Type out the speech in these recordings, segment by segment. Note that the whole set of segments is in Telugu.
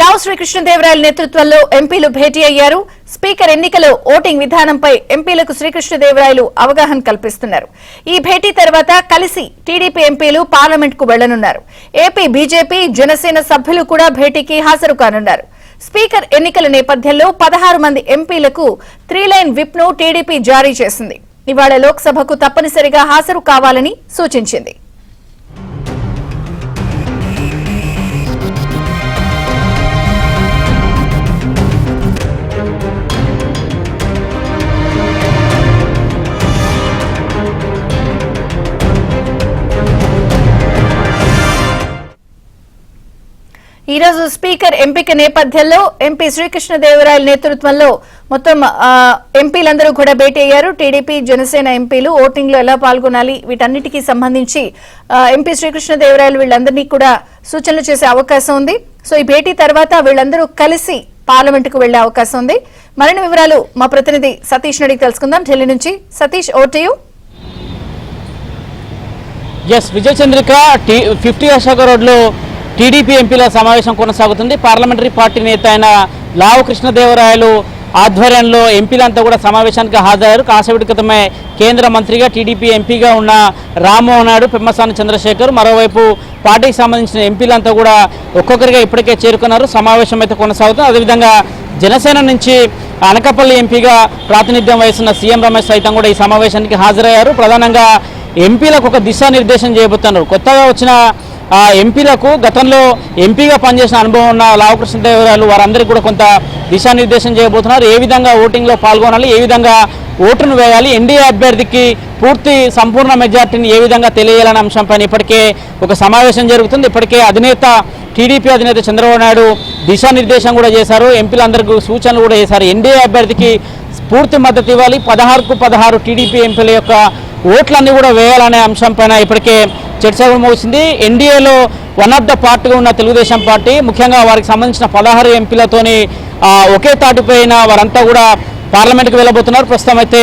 లావు శ్రీకృష్ణదేవరాయల నేతృత్వంలో ఎంపీలు భేటీ అయ్యారు. స్పీకర్ ఎన్నికలో ఓటింగ్ విధానంపై ఎంపీలకు శ్రీకృష్ణదేవరాయలు అవగాహన కల్పిస్తున్నారు. ఈ భేటీ తర్వాత కలిసి టీడీపీ ఎంపీలు పార్లమెంట్ కు వెళ్లనున్నారు. ఏపీ బీజేపీ జనసేన సభ్యులు కూడా భేటీకి హాజరు కానున్నారు. స్పీకర్ ఎన్నికల నేపథ్యంలో 16 మంది ఎంపీలకు 3-లైన్ విప్ ను టీడీపీ జారీ చేసింది. ఇవాళ లోక్సభకు తప్పనిసరిగా హాజరు కావాలని సూచించింది. ఈ రోజు స్పీకర్ ఎంపిక నేపథ్యంలో ఎంపీ శ్రీకృష్ణదేవరాయల నేతృత్వంలో మొత్తం ఎంపీలందరూ కూడా భేటీ అయ్యారు. టీడీపీ జనసేన ఎంపీలు ఓటింగ్ లో ఎలా పాల్గొనాలి వీటన్నిటికీ సంబంధించి ఎంపీ శ్రీకృష్ణదేవరాయలు వీళ్ళందరినీ కూడా సూచనలు చేసే అవకాశం ఉంది. సో ఈ భేటీ తర్వాత వీళ్ళందరూ కలిసి పార్లమెంట్ కు వెళ్లే అవకాశం ఉంది. మరిన్ని వివరాలు మా ప్రతినిధి సతీష్ అడిగి తెలుసుకుందాం. ఢిల్లీ నుంచి సతీష్, ఓవర్ టు యు. విజయ చంద్రిక 50 అశోక రోడ్లో టీడీపీ ఎంపీల సమావేశం కొనసాగుతుంది. పార్లమెంటరీ పార్టీ నేత అయిన లావు కృష్ణదేవరాయలు ఆధ్వర్యంలో ఎంపీలంతా కూడా సమావేశానికి హాజరయ్యారు. కాసేపటి క్రితమే కేంద్ర మంత్రిగా టీడీపీ ఎంపీగా ఉన్న రామ్మోహన్ నాయుడు, పెమ్మసాని చంద్రశేఖర్, మరోవైపు పార్టీకి సంబంధించిన ఎంపీలంతా కూడా ఒక్కొక్కరిగా ఇప్పటికే చేరుకున్నారు. సమావేశం అయితే కొనసాగుతుంది. అదేవిధంగా జనసేన నుంచి అనకాపల్లి ఎంపీగా ప్రాతినిధ్యం వహిస్తున్న సీఎం రమేష్ సైతం కూడా ఈ సమావేశానికి హాజరయ్యారు. ప్రధానంగా ఎంపీలకు ఒక దిశానిర్దేశం చేయబోతున్నారు. కొత్తగా వచ్చిన ఎంపీలకు గతంలో ఎంపీగా పనిచేసిన అనుభవం ఉన్న లావు కృష్ణదేవరాయలు వారందరికీ కూడా కొంత దిశానిర్దేశం చేయబోతున్నారు. ఏ విధంగా ఓటింగ్లో పాల్గొనాలి, ఏ విధంగా ఓటును వేయాలి, ఎన్డీఏ అభ్యర్థికి పూర్తి సంపూర్ణ మెజార్టీని ఏ విధంగా తెలియాలనే అంశంపైన ఇప్పటికే ఒక సమావేశం జరుగుతుంది. ఇప్పటికే టీడీపీ అధినేత చంద్రబాబు నాయుడు దిశానిర్దేశం కూడా చేశారు. ఎంపీలందరికీ సూచనలు కూడా చేశారు. ఎన్డీఏ అభ్యర్థికి పూర్తి మద్దతు ఇవ్వాలి, 16కు 16 టీడీపీ ఎంపీల యొక్క ఓట్లన్నీ కూడా వేయాలనే అంశంపైన ఇప్పటికే చర్చ ముగిసింది. ఎన్డీఏలో వన్ ఆఫ్ ద పార్టీగా ఉన్న తెలుగుదేశం పార్టీ ముఖ్యంగా వారికి సంబంధించిన 16 ఎంపీలతోని ఒకే తాటిపైన వారంతా కూడా పార్లమెంట్కి వెళ్ళబోతున్నారు. ప్రస్తుతం అయితే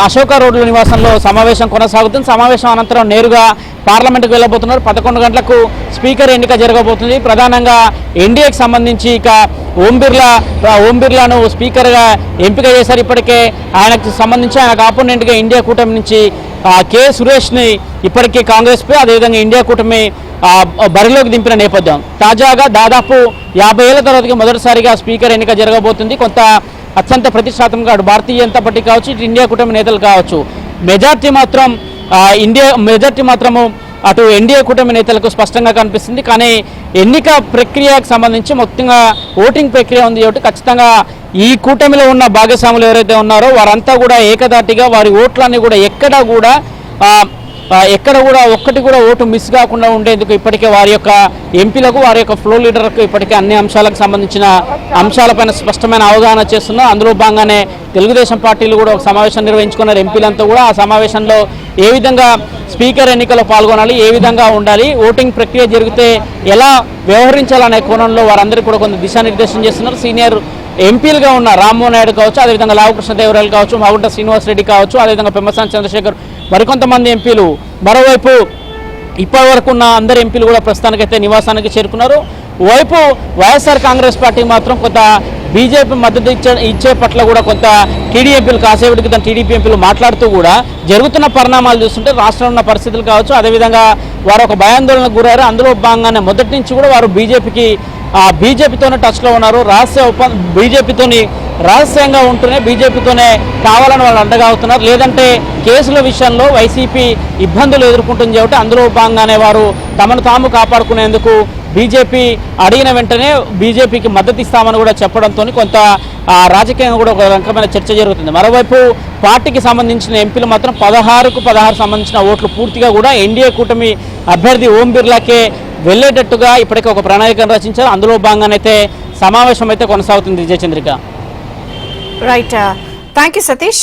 అశోక రోడ్ల నివాసంలో సమావేశం కొనసాగుతుంది. సమావేశం అనంతరం నేరుగా పార్లమెంట్కి వెళ్ళబోతున్నారు. 11 గంటలకు స్పీకర్ ఎన్నిక జరగబోతుంది. ప్రధానంగా ఎన్డీఏకి సంబంధించి ఇక ఓం బిర్లాను స్పీకర్గా ఎంపిక చేశారు. ఇప్పటికే ఆయనకు సంబంధించి ఆయనకు ఆపోనెంట్గా ఇండియా కూటమి నుంచి కె సురేష్ని ఇప్పటికే కాంగ్రెస్ పై అదేవిధంగా ఇండియా కూటమి బరిలోకి దింపిన నేపథ్యం. తాజాగా దాదాపు 50 ఏళ్ల తర్వాతకి మొదటిసారిగా స్పీకర్ ఎన్నిక జరగబోతుంది. కొంత అత్యంత ప్రతిష్టాత్మకంగా అటు భారతీయ జనతా పార్టీ కావచ్చు, ఇటు ఇండియా కూటమి నేతలు కావచ్చు, మెజార్టీ మాత్రము అటు ఎన్డీఏ కూటమి నేతలకు స్పష్టంగా కనిపిస్తుంది. కానీ ఎన్నిక ప్రక్రియకు సంబంధించి మొత్తంగా ఓటింగ్ ప్రక్రియ ఉంది కాబట్టి ఖచ్చితంగా ఈ కూటమిలో ఉన్న భాగస్వాములు ఎవరైతే ఉన్నారో వారంతా కూడా ఏకదాటిగా వారి ఓట్లన్నీ కూడా ఎక్కడ కూడా ఒక్కటి కూడా ఓటు మిస్ కాకుండా ఉండేందుకు ఇప్పటికే వారి యొక్క ఎంపీలకు వారి యొక్క ఫ్లో లీడర్లకు ఇప్పటికే అన్ని అంశాలకు సంబంధించిన అంశాలపైన స్పష్టమైన అవగాహన చేస్తున్నారు. అందులో భాగంగానే తెలుగుదేశం పార్టీలు కూడా ఒక సమావేశం నిర్వహించుకున్నారు. ఎంపీలంతా కూడా ఆ సమావేశంలో ఏ విధంగా స్పీకర్ ఎన్నికలో పాల్గొనాలి, ఏ విధంగా ఉండాలి, ఓటింగ్ ప్రక్రియ జరిగితే ఎలా వ్యవహరించాలనే కోణంలో వారందరికీ కూడా కొంత దిశానిర్దేశం చేస్తున్నారు. సీనియర్ ఎంపీలుగా ఉన్న రామ్మోహన్ నాయుడు కావచ్చు, అదేవిధంగా లావు కృష్ణదేవరాయలు కావచ్చు, మాగుంట శ్రీనివాసరెడ్డి కావచ్చు, అదేవిధంగా పెమ్మసాని చంద్రశేఖర్, మరికొంతమంది ఎంపీలు, మరోవైపు ఇప్పటి వరకు ఉన్న అందరు ఎంపీలు కూడా ప్రస్తుతానికైతే నివాసానికి చేరుకున్నారు. వైపు వైఎస్ఆర్ కాంగ్రెస్ పార్టీ మాత్రం కొంత బీజేపీ మద్దతు ఇచ్చే పట్ల కూడా కొంత కాసేపటి క్రితం టీడీపీ ఎంపీలు మాట్లాడుతూ కూడా జరుగుతున్న పరిణామాలు చూస్తుంటే రాష్ట్రంలో ఉన్న పరిస్థితులు కావచ్చు, అదేవిధంగా వారు ఒక భయాందోళనకు గురయ్యారు. అందులో భాగంగానే మొదటి నుంచి కూడా వారు బీజేపీతోనే టచ్లో ఉన్నారు. బీజేపీతోని రహస్యంగా ఉంటూనే బీజేపీతోనే కావాలని వాళ్ళు అండగా అవుతున్నారు. లేదంటే కేసుల విషయంలో వైసీపీ ఇబ్బందులు ఎదుర్కొంటుంది కాబట్టి అందులో భాగంగానే వారు తమను తాము కాపాడుకునేందుకు బీజేపీ అడిగిన వెంటనే బీజేపీకి మద్దతు ఇస్తామని కూడా చెప్పడంతో కొంత రాజకీయంగా కూడా ఒక రకమైన చర్చ జరుగుతుంది. మరోవైపు పార్టీకి సంబంధించిన ఎంపీలు మాత్రం 16కు 16 సంబంధించిన ఓట్లు పూర్తిగా కూడా ఎన్డీఏ కూటమి అభ్యర్థి ఓం బిర్లాకే వెళ్లేటట్టుగా ఇప్పటికే ఒక ప్రణాళికను రచించారు. అందులో భాగంగానైతే సమావేశం అయితే కొనసాగుతుంది. Vijayachandrika. Right, thank you Satish.